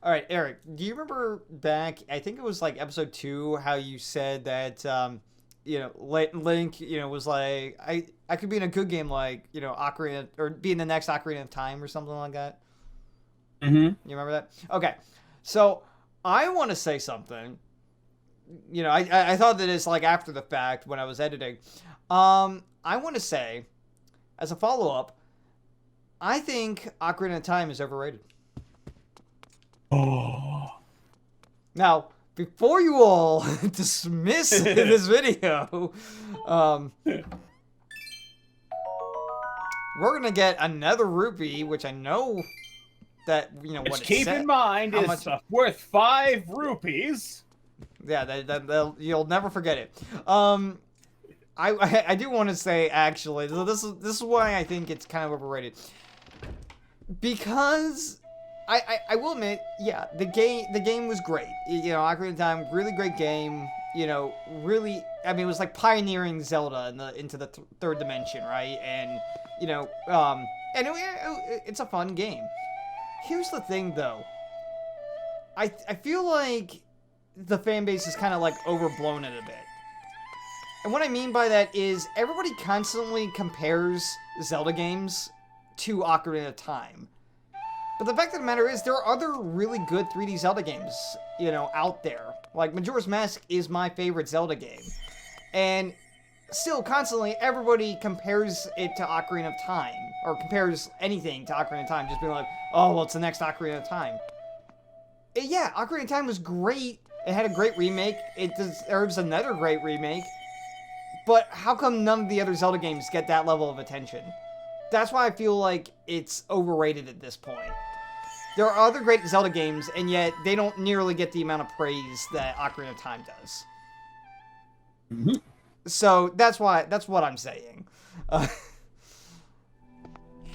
All right, Eric, do you remember back? I think it was like episode 2, how you said that Link, was like, I could be in a good game like Ocarina, or be in the next Ocarina of Time or something like that. Mm-hmm. You remember that? Okay, so I want to say something. I thought that it's like after the fact when I was editing. I want to say, as a follow up, I think Ocarina of Time is overrated. Oh. Now, before you all dismiss this video, um, we're gonna get another rupee, which I know that what Which, it keep said, in mind, how is much. worth 5 rupees. Yeah, you'll never forget it. I do want to say actually, so this is why I think it's kind of overrated, because I will admit, yeah, the game was great. Ocarina of Time, really great game. Really, I mean, it was like pioneering Zelda into the third dimension, right? And and it's a fun game. Here's the thing, though. I feel like the fan base is kind of like overblown it a bit. And what I mean by that is everybody constantly compares Zelda games to Ocarina of Time. But the fact of the matter is, there are other really good 3D Zelda games, out there. Like, Majora's Mask is my favorite Zelda game. And still, constantly, everybody compares it to Ocarina of Time. Or compares anything to Ocarina of Time, just being like, oh, well, it's the next Ocarina of Time. Yeah, Ocarina of Time was great. It had a great remake. It deserves another great remake. But how come none of the other Zelda games get that level of attention? That's why I feel like it's overrated at this point. There are other great Zelda games, and yet they don't nearly get the amount of praise that Ocarina of Time does. Mm-hmm. So that's what I'm saying.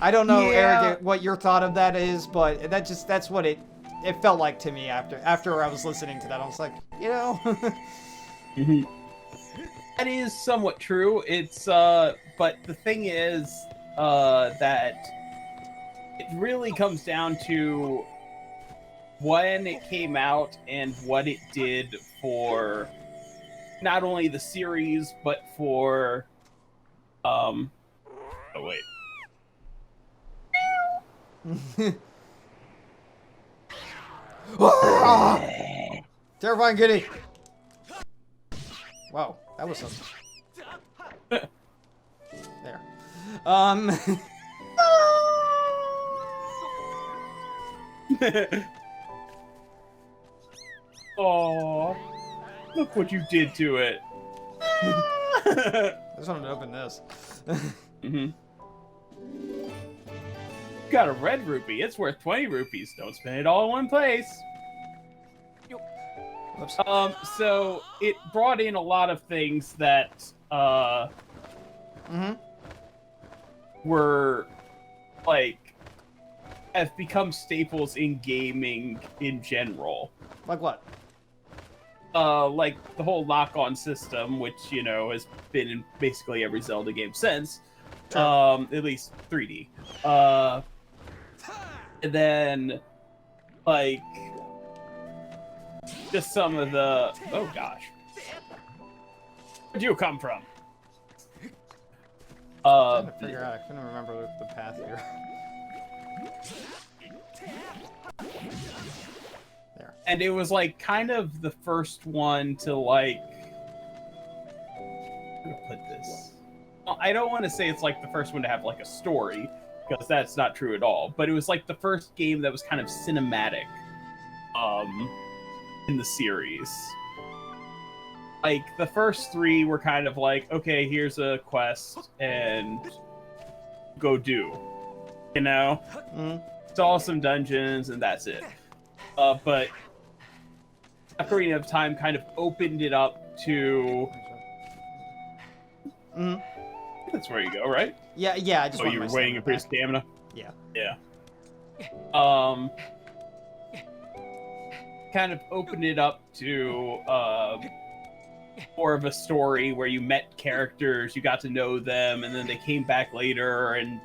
I don't know, Yeah. Eric, what your thought of that is, but that's what it felt like to me after I was listening to that. I was like, Mm-hmm. That is somewhat true. It's but the thing is, that it really comes down to when it came out and what it did for not only the series but for oh wait. Terrifying kitty. Wow, that was something. There. Oh, look what you did to it. I just wanted to open this. Mm-hmm. Got a red rupee. It's worth 20 rupees. Don't spend it all in one place. Whoops. So it brought in a lot of things that Mm-hmm. were like have become staples in gaming in general. Like what? Like the whole lock-on system, which has been in basically every Zelda game since. Sure. At least 3D. And then like just some of the oh gosh, where'd you come from? I'm trying to figure out. I couldn't remember the path here. There. And it was like kind of the first one to like how to put this. Well, I don't want to say it's like the first one to have like a story because that's not true at all. But it was like the first game that was kind of cinematic, in the series. Like the first three were kind of like, okay, here's a quest and go do, Mm-hmm. solve some dungeons and that's it. But Ocarina of Time kind of opened it up to. Mm-hmm. That's where you go, right? Yeah, I just. Oh, you were waiting for your stamina. Yeah. Yeah. Kind of opened it up to more of a story where you met characters, you got to know them, and then they came back later, and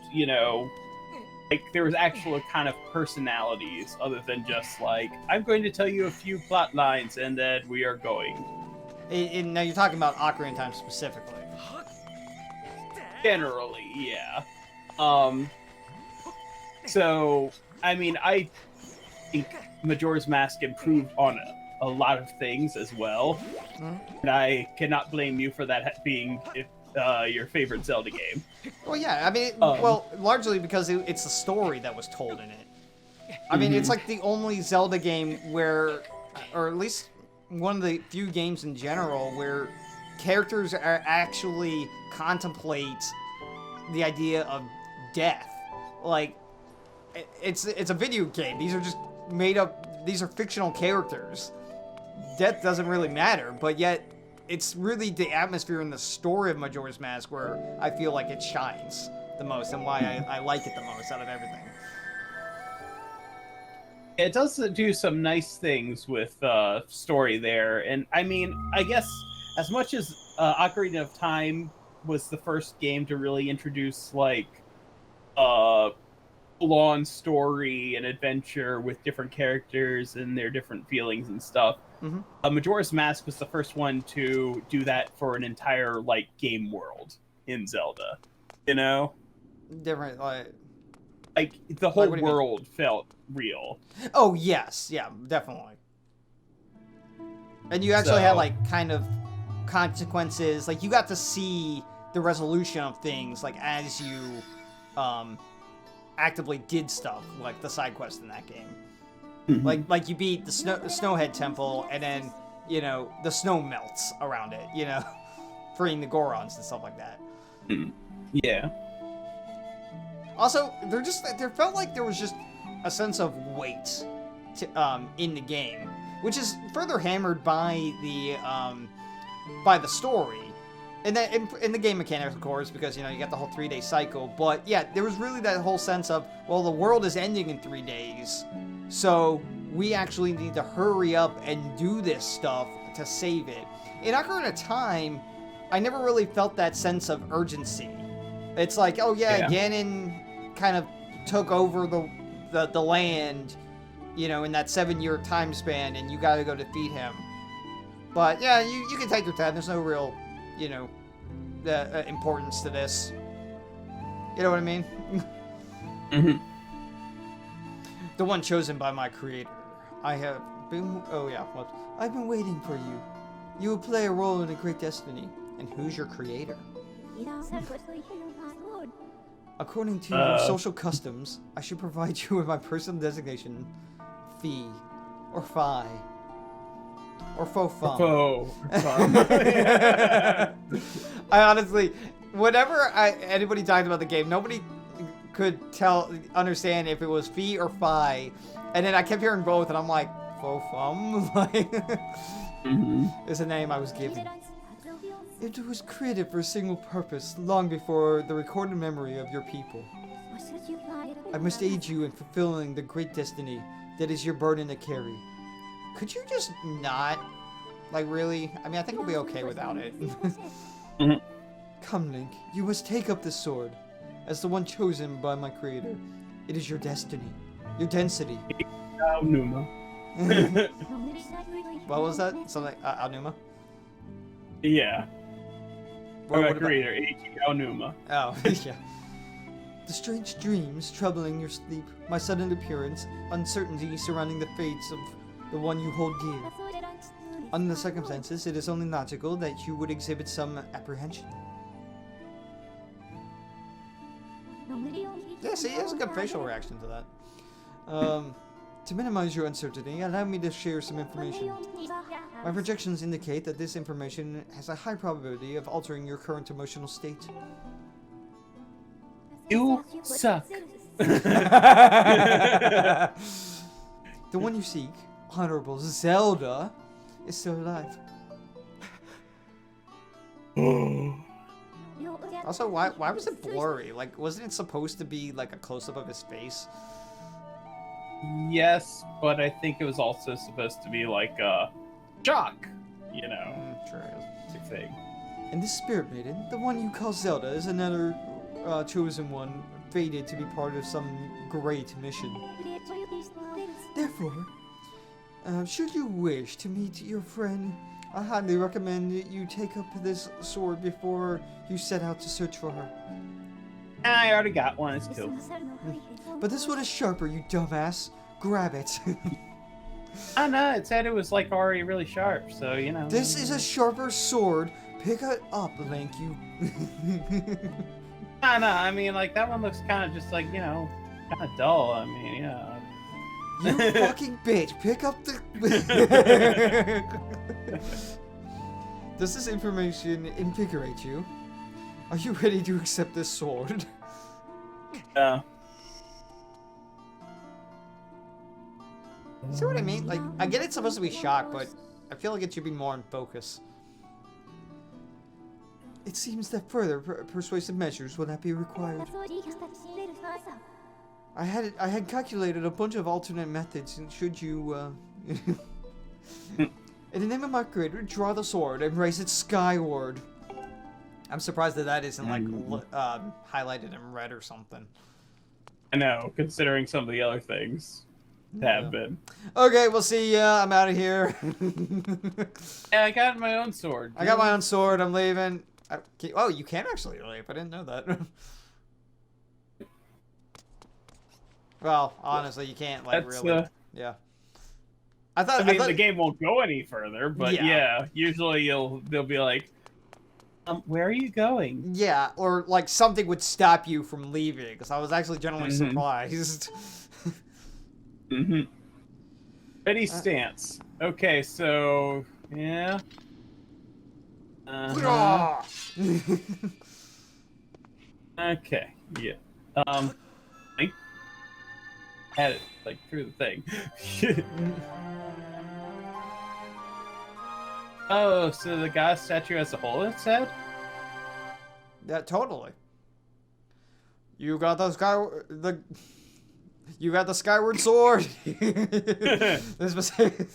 like there was actual kind of personalities other than just like I'm going to tell you a few plot lines and then we are going. Now you're talking about Ocarina of Time specifically. Generally, yeah. So I mean, I think Majora's Mask improved on a lot of things as well, and I cannot blame you for that being your favorite Zelda game. Well, yeah, I mean, well, largely because it's the story that was told in it. I mean, it's like the only Zelda game where, or at least one of the few games in general, where characters are actually contemplate the idea of death. Like, it's a video game. These are just made up, these are fictional characters. Death doesn't really matter, but yet it's really the atmosphere and the story of Majora's Mask where I feel like it shines the most and why I like it the most out of everything. It does do some nice things with story there, and I mean, I guess as much as Ocarina of Time was the first game to really introduce like full-on story and adventure with different characters and their different feelings and stuff. Majora's Mask was the first one to do that for an entire like game world in Zelda. You know, Different, like the whole Like, what do you mean? world felt real. Oh yes, yeah, definitely. And you actually had like kind of consequences. Like you got to see the resolution of things, like as you actively did stuff, like the side quest in that game. Like you beat the Snowhead Temple, and then you know the snow melts around it. You know, freeing the Gorons and stuff like that. Yeah. Also, there felt like there was just a sense of weight in the game, which is further hammered by the story. And that in the game mechanics, of course, because you know you got the whole 3-day cycle. But yeah, there was really that whole sense of, well, the world is ending in 3 days, so we actually need to hurry up and do this stuff to save it. In Ocarina of Time, I never really felt that sense of urgency. It's like, oh yeah. Ganon kind of took over the land, you know, in that 7-year time span, and you got to go defeat him. But yeah, you can take your time. There's no real, you know, importance to this. You know what I mean? The one chosen by my creator. I've been waiting for you. You will play a role in a great destiny. And who's your creator? According to your social customs, I should provide you with my personal designation, Fee, or Fi, or Faux Fum. Faux Fum. I honestly, whenever anybody talked about the game, nobody could understand if it was Fee or Fi, and then I kept hearing both, and I'm like, Faux Fum? Like, is a name I was given. It was created for a single purpose, long before the recorded memory of your people. I must aid you in fulfilling the great destiny that is your burden to carry. Could you just not? Like, really? I mean, I think we'll be okay without it. Come, Link, you must take up this sword. As the one chosen by my creator, it is your destiny, your density. Aonuma. What was that? Something, Aonuma? Yeah. What My about- creator, Aonuma. Oh, yeah. The strange dreams troubling your sleep, my sudden appearance, uncertainty surrounding the fates of the one you hold dear. Under the circumstances, it is only logical that you would exhibit some apprehension. Yeah, see, he has a good facial reaction to that. To minimize your uncertainty, allow me to share some information. My projections indicate that this information has a high probability of altering your current emotional state. You suck. The one you seek, Honorable Zelda, is still alive. Also, why was it blurry? Like, wasn't it supposed to be like a close-up of his face? Yes, but I think it was also supposed to be like a shock, you know, True. thing. And this spirit maiden, the one you call Zelda, is another chosen one fated to be part of some great mission. Therefore, should you wish to meet your friend, I highly recommend that you take up this sword before you set out to search for her. I already got one. It's cool. But this one is sharper, you dumbass. Grab it. I know. It said it was like already really sharp, so you know. This is a sharper sword. Pick it up, Link. You. I know. I mean, like that one looks kind of just like kind of dull. I mean, You fucking bitch. Pick up the. Does this information invigorate you? Are you ready to accept this sword? See what I mean? Like, I get it's supposed to be shock, but I feel like it should be more in focus. It seems that further persuasive measures will not be required. I had calculated a bunch of alternate methods, and should you, in the name of my creator, draw the sword and raise it skyward. I'm surprised that isn't, like, highlighted in red or something. I know, considering some of the other things have been. Okay, we'll see ya. I'm out of here. Yeah, I got my own sword. I got my own sword. I'm leaving. Oh, you can actually leave. I didn't know that. Well, honestly, you can't, like, really. Yeah. I thought the game won't go any further, but yeah usually they'll be like, where are you going? Yeah, or like something would stop you from leaving, because I was actually genuinely surprised. Ready stance. Okay, so yeah. Okay, yeah. I had it like through the thing. Oh, so the god statue has a hole in its head? Yeah, totally. You got the Skyward Sword.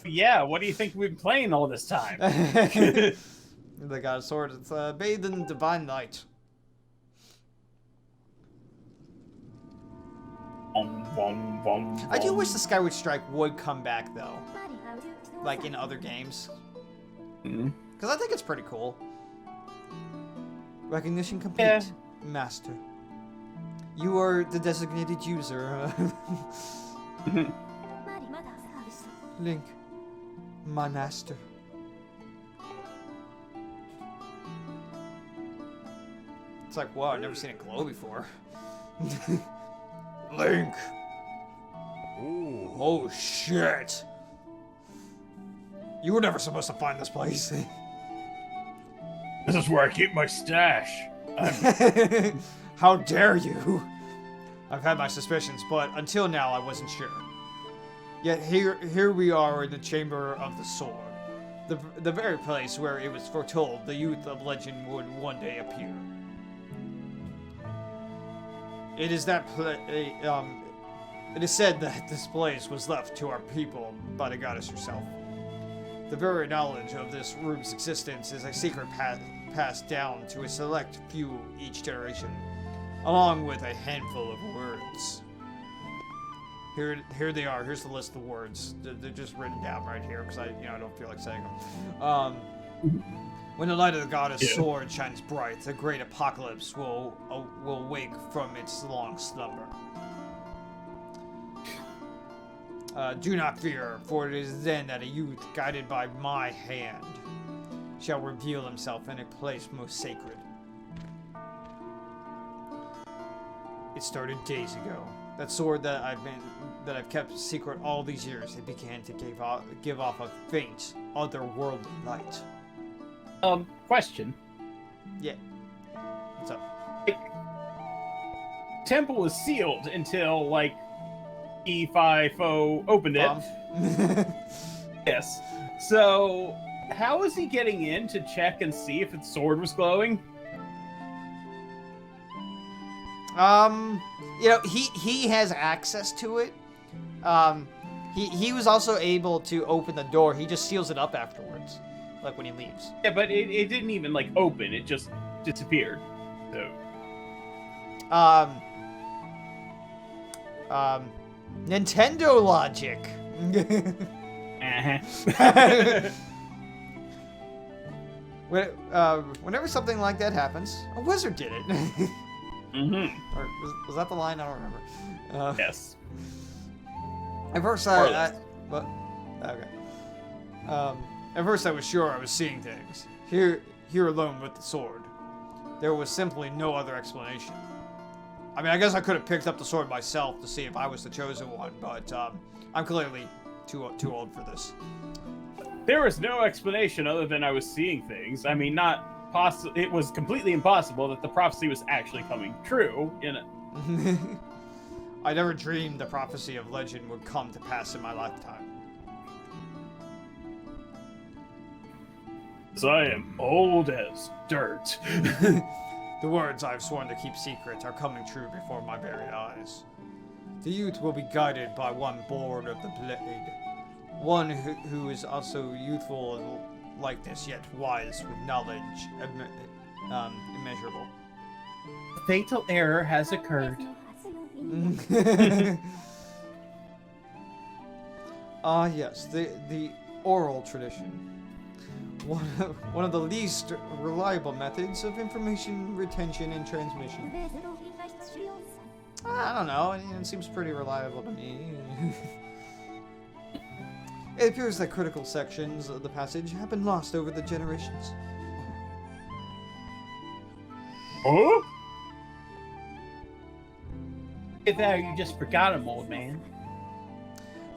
Yeah, what do you think we've been playing all this time? The god sword. It's bathed in divine light. I do wish the Skyward Strike would come back though, like in other games. Because I think it's pretty cool. Recognition complete. Yeah. Master. You are the designated user. Link. My master. It's like, wow, I've never seen it glow before. Link. Ooh. Oh, shit. You were never supposed to find this place. This is where I keep my stash. How dare you? I've had my suspicions, but until now I wasn't sure. Yet here we are in the Chamber of the Sword. The very place where it was foretold the youth of legend would one day appear. It is said that this place was left to our people by the goddess herself. The very knowledge of this room's existence is a secret passed down to a select few each generation, along with a handful of words. Here they are. Here's the list of words. They're just written down right here because I don't feel like saying them. When the light of the goddess' sword shines bright, the great apocalypse will wake from its long slumber. Do not fear, for it is then that a youth guided by my hand shall reveal himself in a place most sacred. It started days ago. That sword that I've kept secret all these years, it began to give off a faint, otherworldly light. Question. Yeah. What's up? Temple was sealed until like E5O opened it. Yes. So how is he getting in to check and see if its sword was glowing? He has access to it. He was also able to open the door. He just seals it up afterwards, like when he leaves. Yeah, but it didn't even like open. It just disappeared. So. Nintendo logic. Whenever something like that happens, a wizard did it. Mm-hmm. Or was that the line? I don't remember. Yes. At first, what? Okay. At first, I was sure I was seeing things. Here alone with the sword. There was simply no other explanation. I mean, I guess I could have picked up the sword myself to see if I was the chosen one, but I'm clearly too old for this. There was no explanation other than I was seeing things. I mean, it was completely impossible that the prophecy was actually coming true. I never dreamed the prophecy of legend would come to pass in my lifetime. So I am old as dirt. The words I've sworn to keep secret are coming true before my very eyes. The youth will be guided by one born of the blade. One who is also youthful in likeness, yet wise with knowledge immeasurable. Fatal error has occurred. Ah, yes, the oral tradition. One of the least reliable methods of information retention and transmission. I don't know, it seems pretty reliable to me. It appears that critical sections of the passage have been lost over the generations. Huh? If that, you just forgot him, old man.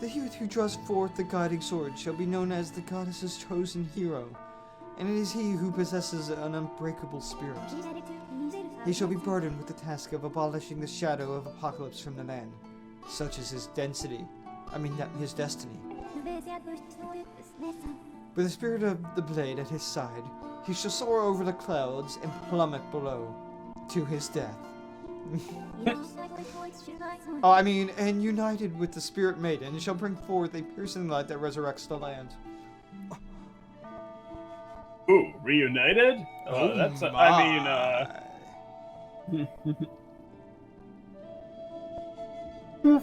The youth who draws forth the guiding sword shall be known as the goddess's chosen hero, and it is he who possesses an unbreakable spirit. He shall be burdened with the task of abolishing the shadow of apocalypse from the land. Such is his his destiny. With the spirit of the blade at his side, he shall soar over the clouds and plummet below, to his death. And united with the Spirit Maiden, shall bring forth a piercing light that resurrects the land. Ooh, reunited? That's,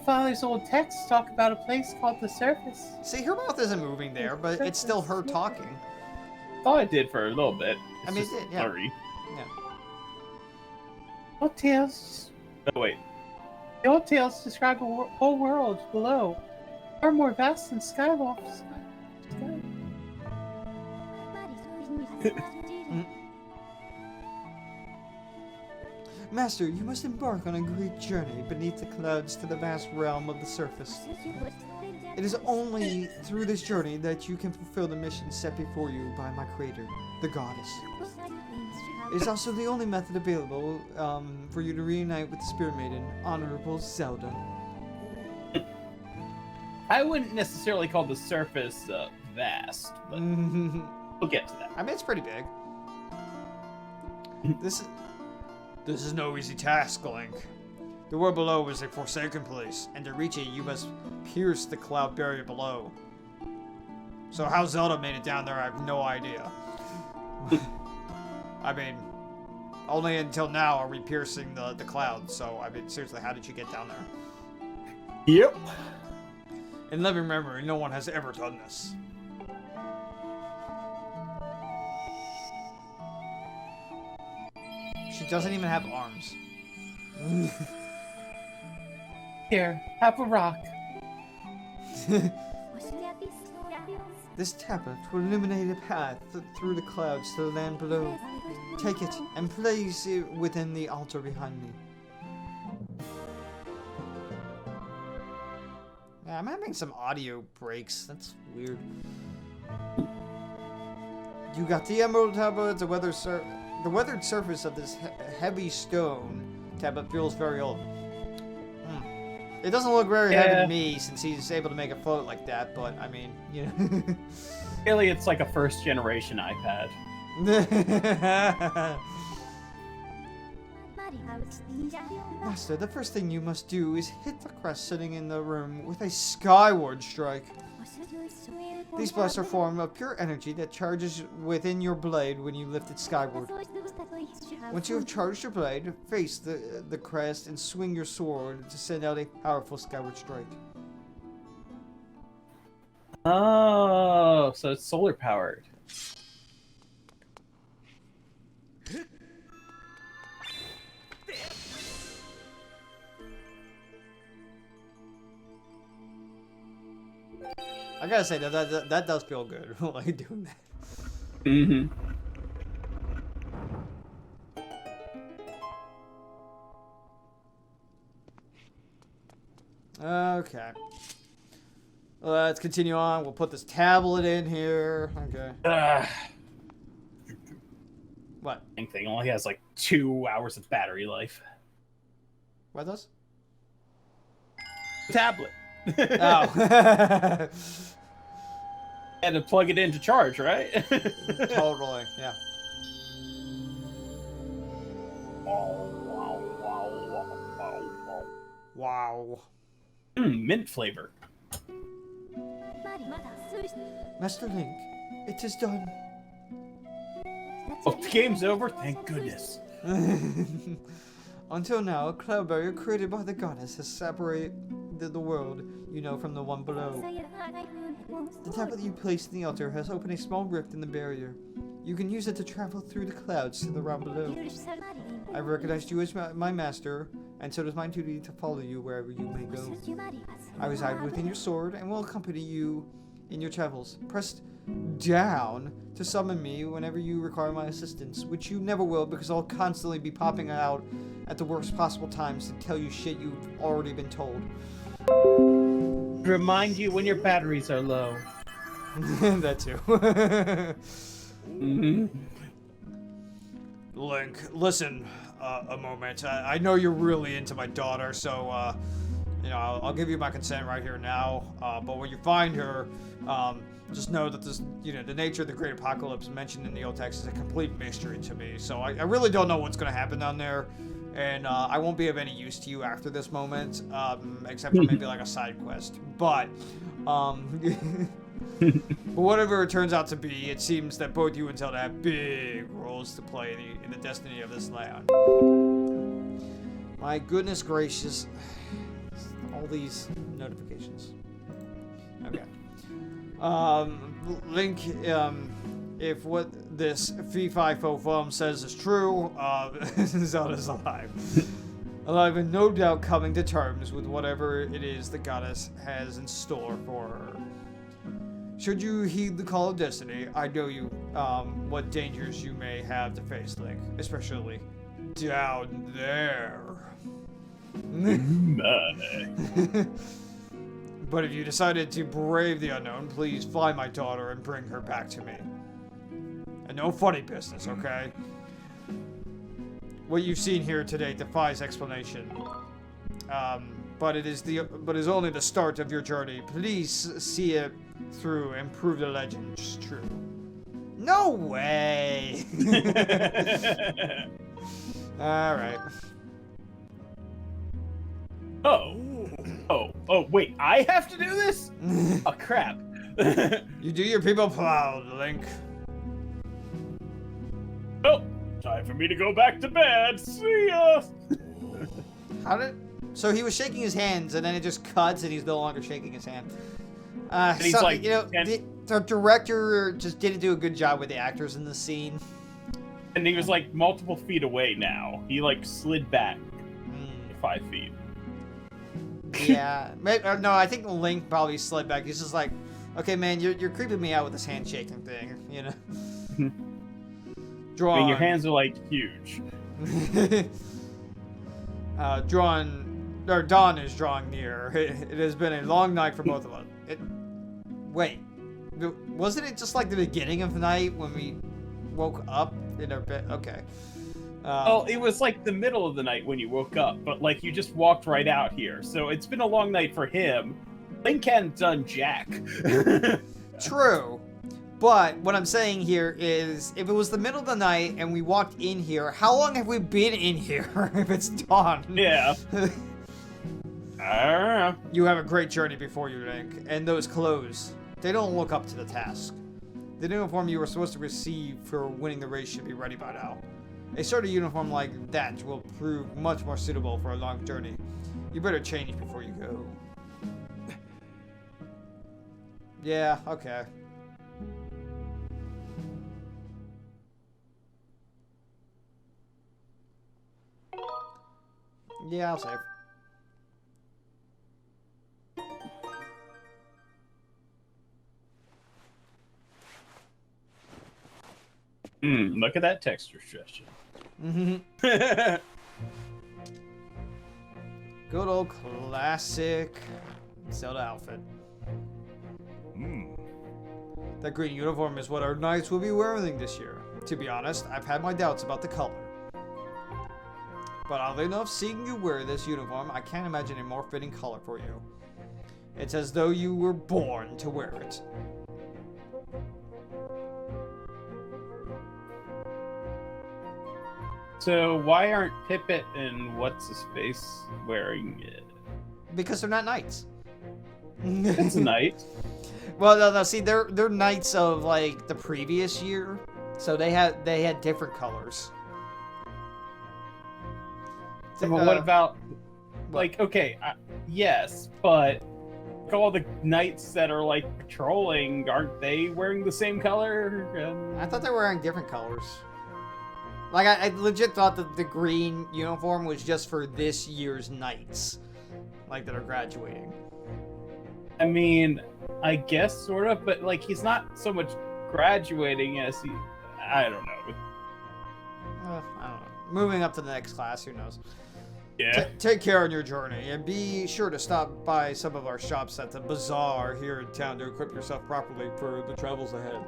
Father's old texts talk about a place called the Surface. See, her mouth isn't moving there, but it's still her talking. Thought it did for a little bit. It did, yeah. Blurry. Yeah. Old tales. Oh wait. The old tales describe a whole world below, far more vast than Skyward's. Master, you must embark on a great journey beneath the clouds to the vast realm of the surface. It is only through this journey that you can fulfill the mission set before you by my creator, the goddess. It is also the only method available for you to reunite with the Spirit Maiden, Honorable Zelda. I wouldn't necessarily call the surface vast, but we'll get to that. I mean, it's pretty big. This is no easy task, Link. The world below is a forsaken place, and to reach it, you must pierce the cloud barrier below. So how Zelda made it down there, I have no idea. I mean, only until now are we piercing the clouds, so, I mean, seriously, how did you get down there? Yep. In living memory, no one has ever done this. She doesn't even have arms. Here, have a rock. This tablet will illuminate a path through the clouds to the land below. Take it and place it within the altar behind me. Yeah, I'm having some audio breaks. That's weird. You got the emerald tablet, the weathered surface of this heavy stone tablet feels very old. It doesn't look very heavy to me since he's able to make it float like that, but I mean, you know. Really, it's like a first generation iPad. Master, the first thing you must do is hit the crest sitting in the room with a Skyward strike. These blasts are a form of pure energy that charges within your blade when you lift it skyward. Once you have charged your blade, face the crest and swing your sword to send out a powerful skyward strike. Oh, so it's solar powered. I gotta say that does feel good, like doing that. Mm-hmm. Okay. Let's continue on. We'll put this tablet in here. Okay. What? Thing only has like 2 hours of battery life. What does? Tablet. Oh. Had to plug it in to charge, right? Totally, yeah. Wow. Mint flavor. Master Link, it is done. Oh, the game's over? Thank goodness. Until now, a cloud barrier created by the goddess has separated the world you know from the one below. The tablet you placed in the altar has opened a small rift in the barrier. You can use it to travel through the clouds to the realm below. I recognized you as my master, and so it is my duty to follow you wherever you may go. I reside within your sword and will accompany you in your travels. Press down to summon me whenever you require my assistance, which you never will because I'll constantly be popping out at the worst possible times to tell you shit you've already been told. Remind you when your batteries are low. That too. Mm-hmm. Link, listen a moment. I know you're really into my daughter, so, you know, I'll give you my consent right here now. But when you find her, just know that this, you know, the nature of the Great Apocalypse mentioned in the old text is a complete mystery to me. So I really don't know what's going to happen down there. And I won't be of any use to you after this moment, except for maybe like a side quest. But, but whatever it turns out to be, it seems that both you and Zelda have big roles to play in the destiny of this land. My goodness gracious. All these notifications. Okay. Link, if what this fee-fi-fo film says is true, Zelda's alive. Alive and no doubt coming to terms with whatever it is the goddess has in store for her. Should you heed the call of destiny, I know you, what dangers you may have to face, Link, especially down there. But if you decided to brave the unknown, please find my daughter and bring her back to me. And no funny business, okay? What you've seen here today defies explanation. But it is only the start of your journey. Please see it through and prove the legends true. No way! Alright. Oh, wait, I have to do this? Oh, crap. You do your people proud, Link. Oh, time for me to go back to bed. See ya! So he was shaking his hands, and then it just cuts, and he's no longer shaking his hand. And he's like, you know, the director just didn't do a good job with the actors in the scene. And he was like multiple feet away now. He like slid back 5 feet. Yeah, no, I think Link probably slid back. He's just like, okay, man, you're creeping me out with this hand shaking thing, you know. I mean, your hands are like huge. Dawn is drawing near. It has been a long night for both of us. Wait, wasn't it just like the beginning of the night when we woke up in our bed? Okay. Well, it was like the middle of the night when you woke up, but like you just walked right out here. So it's been a long night for him. Link hadn't done jack. True. But what I'm saying here is, if it was the middle of the night and we walked in here, how long have we been in here if it's dawn? Yeah. I don't know. You have a great journey before you, Link. And those clothes. They don't look up to the task. The uniform you were supposed to receive for winning the race should be ready by now. A sort of uniform like that will prove much more suitable for a long journey. You better change before you go. Yeah, okay. Yeah, I'll save. Look at that texture stretching. Good old classic Zelda outfit. That green uniform is what our knights will be wearing this year. To be honest, I've had my doubts about the color. But oddly enough, seeing you wear this uniform, I can't imagine a more fitting color for you. It's as though you were born to wear it. So why aren't Pippet and what's-his-face wearing it? Because they're not knights. It's a knight. Well, no, see, they're knights of, like, the previous year. So they had different colors. But what about, like, okay, yes, but all the knights that are, like, patrolling, aren't they wearing the same color? I thought they were wearing different colors. Like, I legit thought that the green uniform was just for this year's knights. Like, that are graduating. I mean, I guess, sort of, but, like, he's not so much graduating as he... I don't know. I don't know. Moving up to the next class, who knows? Yeah. Take care on your journey, and be sure to stop by some of our shops at the bazaar here in town to equip yourself properly for the travels ahead.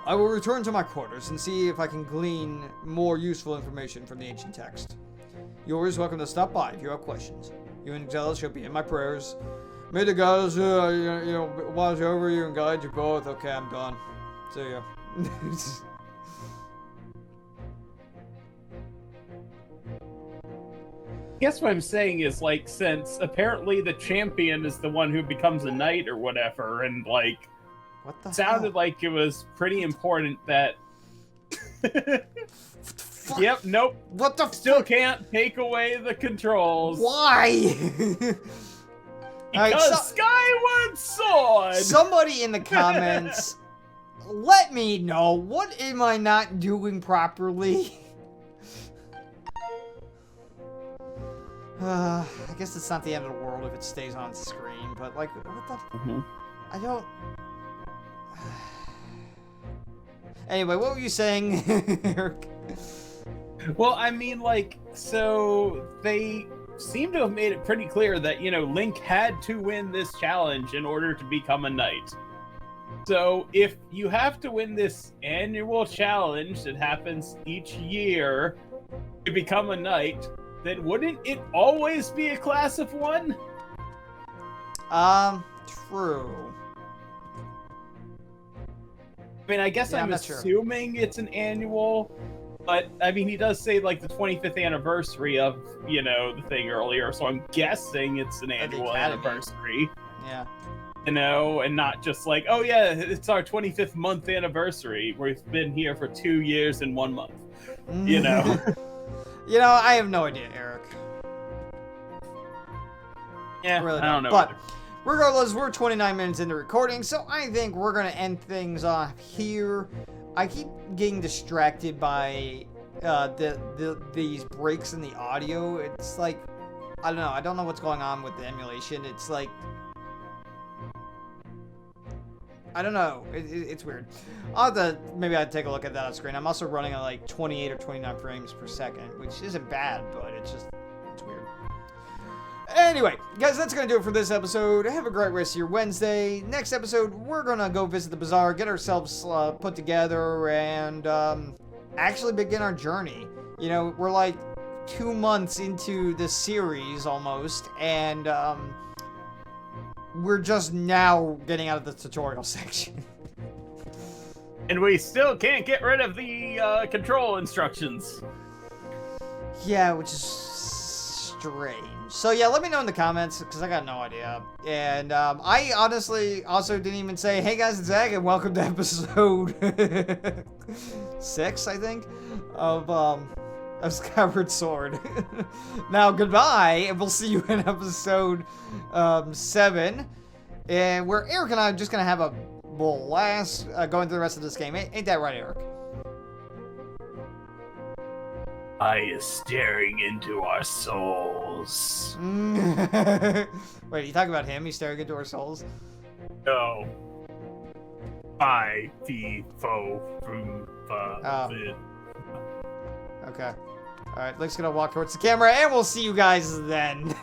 I will return to my quarters and see if I can glean more useful information from the ancient text. You're always welcome to stop by if you have questions. You and Zelda shall be in my prayers. May the gods, watch over you and guide you both. Okay, I'm done. See ya. Guess what I'm saying is, like, since apparently the champion is the one who becomes a knight or whatever, and, like, What the sounded hell? like it was pretty important that... Fuck. Yep, nope. What the Still fuck? can't take away the controls. Why? Because Skyward Sword! Somebody in the comments, let me know, what am I not doing properly? I guess it's not the end of the world if it stays on screen, but like, what the... I don't... Anyway, what were you saying, Eric? Well, I mean, like, so they seem to have made it pretty clear that, you know, Link had to win this challenge in order to become a knight. So if you have to win this annual challenge that happens each year to become a knight, then wouldn't it always be a class of 1? True. I mean, I guess Yeah, I'm I'm not sure. assuming it's an annual, but, I mean, he does say, like, the 25th anniversary of, you know, the thing earlier, so I'm guessing it's an annual anniversary. Yeah. You know, and not just like, oh yeah, it's our 25th month anniversary. We've been here for 2 years and 1 month. You know? You know, I have no idea, Eric. Yeah, Really I don't know. But regardless, we're 29 minutes into recording, so I think we're gonna end things off here. I keep getting distracted by these breaks in the audio. It's like, I don't know. I don't know what's going on with the emulation. It's like, I don't know. It's weird. Maybe I'll take a look at that on screen. I'm also running at like 28 or 29 frames per second, which isn't bad, but it's weird. Anyway, guys, that's going to do it for this episode. Have a great rest of your Wednesday. Next episode, we're going to go visit the bazaar, get ourselves put together, and actually begin our journey. You know, we're like 2 months into the series almost, and we're just now getting out of the tutorial section. And we still can't get rid of the control instructions. Yeah, which is strange. So yeah, let me know in the comments, because I got no idea. And I honestly also didn't even say, hey guys, it's Zach, and welcome to episode 6, I think, of Skyward Sword. Now, goodbye, and we'll see you in episode 7. And where Eric and I are just going to have a blast going through the rest of this game. Ain't that right, Eric? Eye is staring into our souls. Wait, you talking about him? He's staring into our souls? No. I, fee, fo, froom, fa, fit. Okay. Alright, Link's gonna walk towards the camera, and we'll see you guys then.